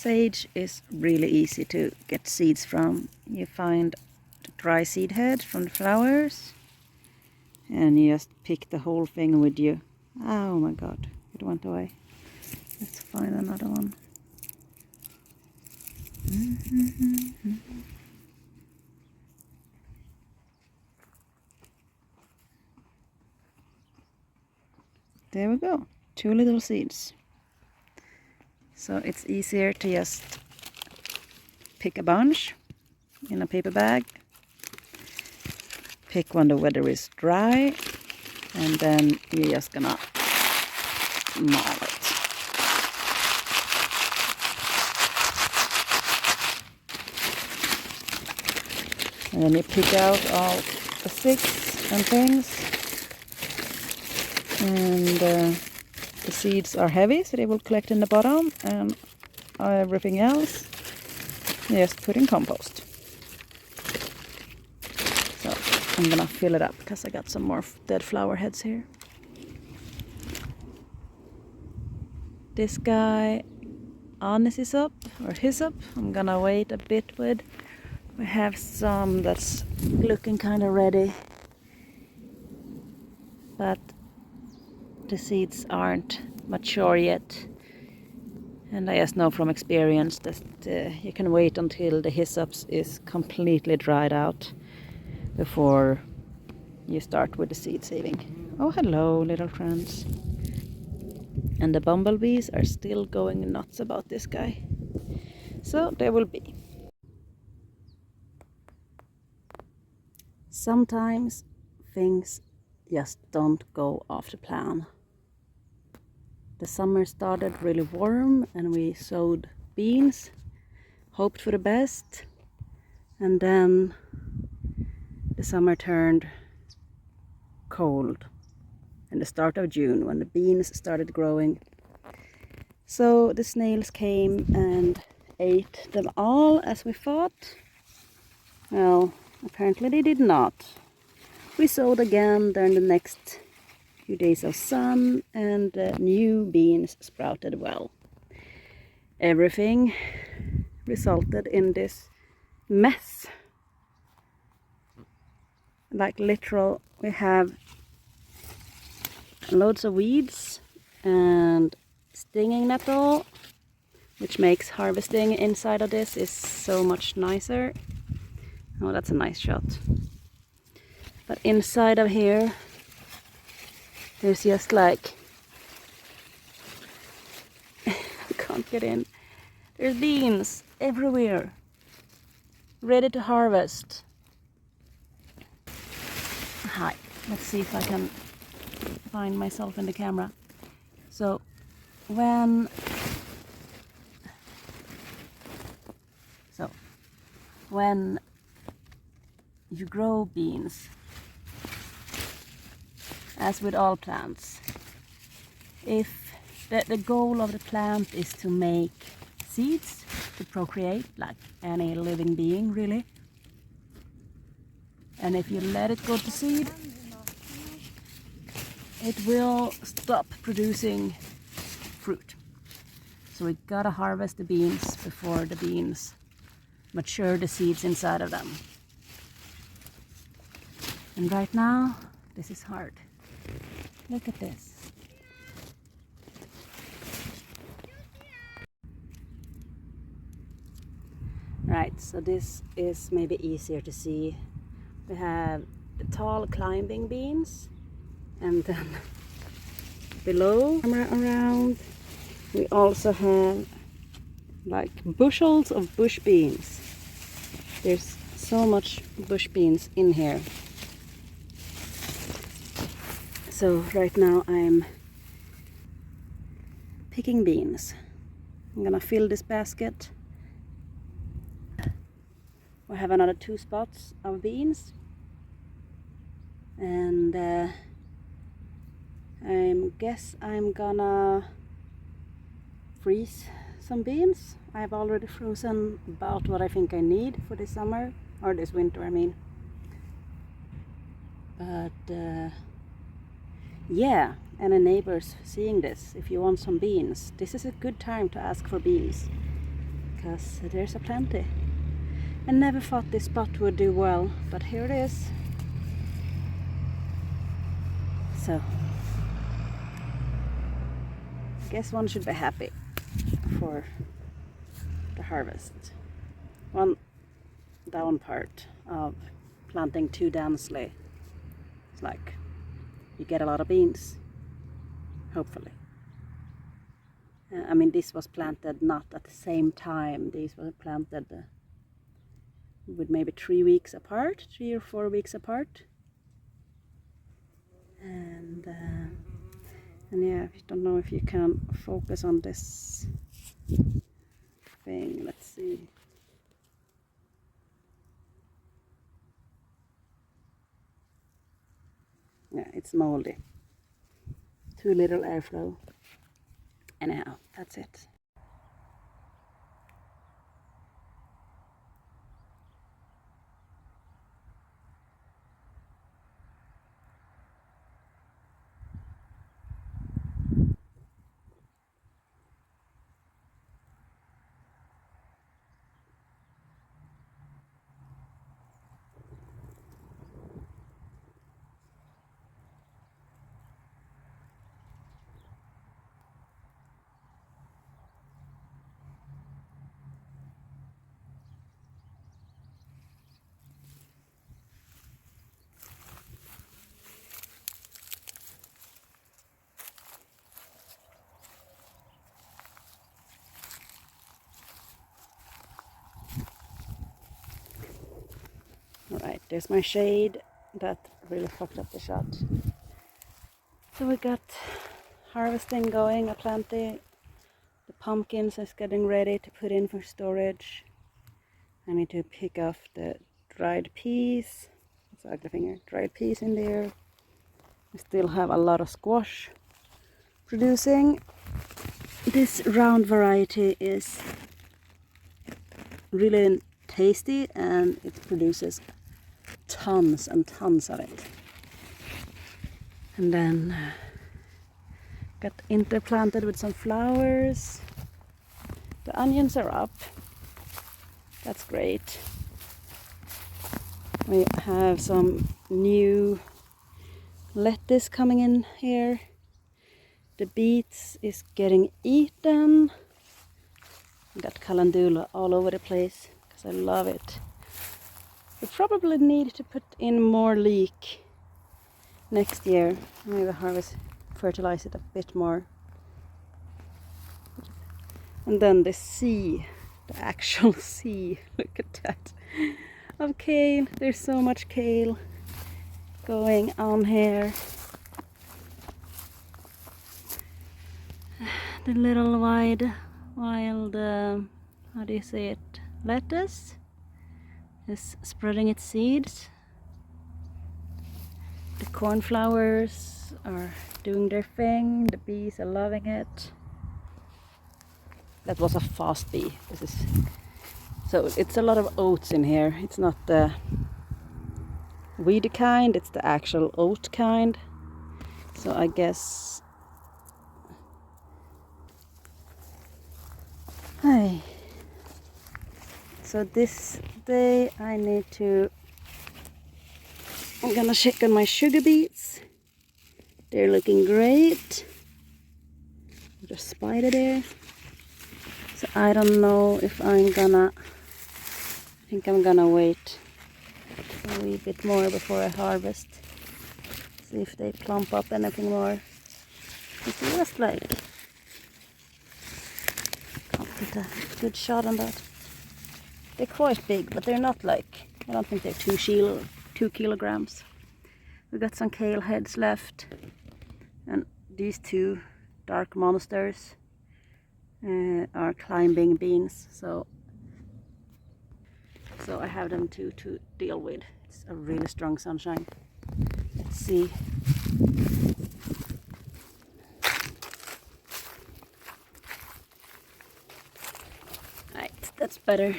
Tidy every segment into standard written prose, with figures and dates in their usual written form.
Sage is really easy to get seeds from. You find the dry seed heads from the flowers and you just pick the whole thing with you. Oh my god, it went away. Let's find another one. There we go, 2 little seeds. So it's easier to just pick a bunch in a paper bag. Pick when the weather is dry, and then you're just gonna maul it. And then you pick out all the sticks and things. And the seeds are heavy, so they will collect in the bottom, and everything else just put in compost. So I'm gonna fill it up because I got some more dead flower heads here. This guy, Anis is up, or hyssop, I'm gonna wait a bit with. We have some that's looking kind of ready, but the seeds aren't mature yet, and I just know from experience that you can wait until the hyssops is completely dried out before you start with the seed saving. Oh, hello little friends. And the bumblebees are still going nuts about this guy, so there will be. Sometimes things just don't go off the plan. The summer started really warm and we sowed beans, hoped for the best, and then the summer turned cold in the start of June when the beans started growing. So the snails came and ate them all as we thought. Well, apparently they did not. We sowed again during the next few days of sun, and new beans sprouted well. Everything resulted in this mess. Like literal, we have loads of weeds and stinging nettle, which makes harvesting inside of this is so much nicer. Oh, that's a nice shot. But inside of here, there's just like, I can't get in. There's beans everywhere, ready to harvest. Hi, let's see if I can find myself in the camera. So when you grow beans, as with all plants, if the goal of the plant is to make seeds, to procreate like any living being really, and if you let it go to seed, it will stop producing fruit. So we gotta harvest the beans before the beans mature the seeds inside of them. And right now, this is hard. Look at this. Right, so this is maybe easier to see. We have the tall climbing beans, and then below around we also have like bushels of bush beans. There's so much bush beans in here. So right now I'm picking beans. I'm gonna fill this basket. We have another 2 spots of beans, and I guess I'm gonna freeze some beans. I've already frozen about what I think I need for this summer, or this winter I mean. But yeah, and the neighbors seeing this, if you want some beans, this is a good time to ask for beans. because there's a plenty. I never thought this spot would do well, but here it is. So I guess one should be happy for the harvest. That one part of planting too densely, it's like you get a lot of beans, hopefully. I mean, this was planted not at the same time. These were planted with maybe 3 weeks apart, 3 or 4 weeks apart. And yeah, I don't know if you can focus on this thing. Let's see. Yeah, it's moldy. Too little airflow. Anyhow, that's it. Alright, there's my shade. That really fucked up the shot. So we got harvesting going aplenty. The pumpkins is getting ready to put in for storage. I need to pick off the dried peas. It's an ugly finger. Dried peas in there. We still have a lot of squash producing. This round variety is really tasty and it produces tons and tons of it. And then got interplanted with some flowers. The onions are up. That's great. We have some new lettuce coming in here. The beets is getting eaten. Got calendula all over the place because I love it. We probably need to put in more leek next year. Maybe fertilize it a bit more. And then the sea, the actual sea, look at that, of kale. There's so much kale going on here. The little wild, how do you say it, lettuce is spreading its seeds. The cornflowers are doing their thing. The bees are loving it. That was a fast bee. So it's a lot of oats in here. It's not the weedy kind, it's the actual oat kind. So I guess hi. So this day I'm gonna check on my sugar beets. They're looking great. There's a spider there. So I don't know if I think I'm gonna wait a wee bit more before I harvest. See if they plump up anything more. It's just like, can't get a good shot on that. They're quite big, but they're not like, I don't think they're 2 kilograms. We got some kale heads left, and these 2 dark monsters are climbing beans, so I have them to deal with. It's a really strong sunshine. Let's see. Right, that's better.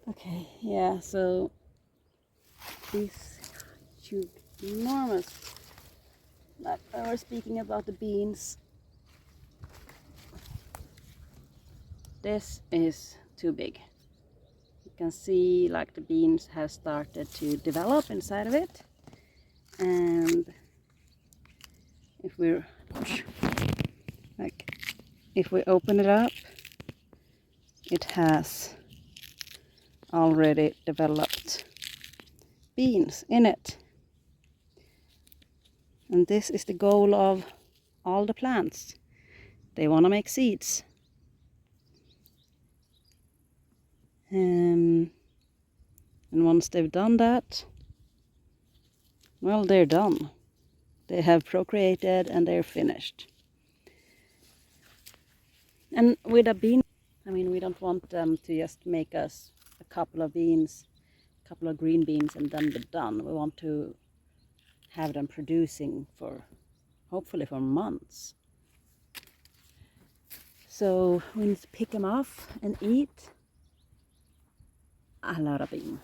Okay, yeah, so these huge, enormous, like I was speaking about the beans, this is too big. You can see like the beans have started to develop inside of it, and if we open it up, it has already developed beans in it. And this is the goal of all the plants. They want to make seeds. And once they've done that, well, they're done. They have procreated and they're finished. And with a bean, I mean, we don't want them to just make us a couple of beans, a couple of green beans, and then be done. We want to have them producing for, hopefully for months. So we need to pick them off and eat a lot of beans.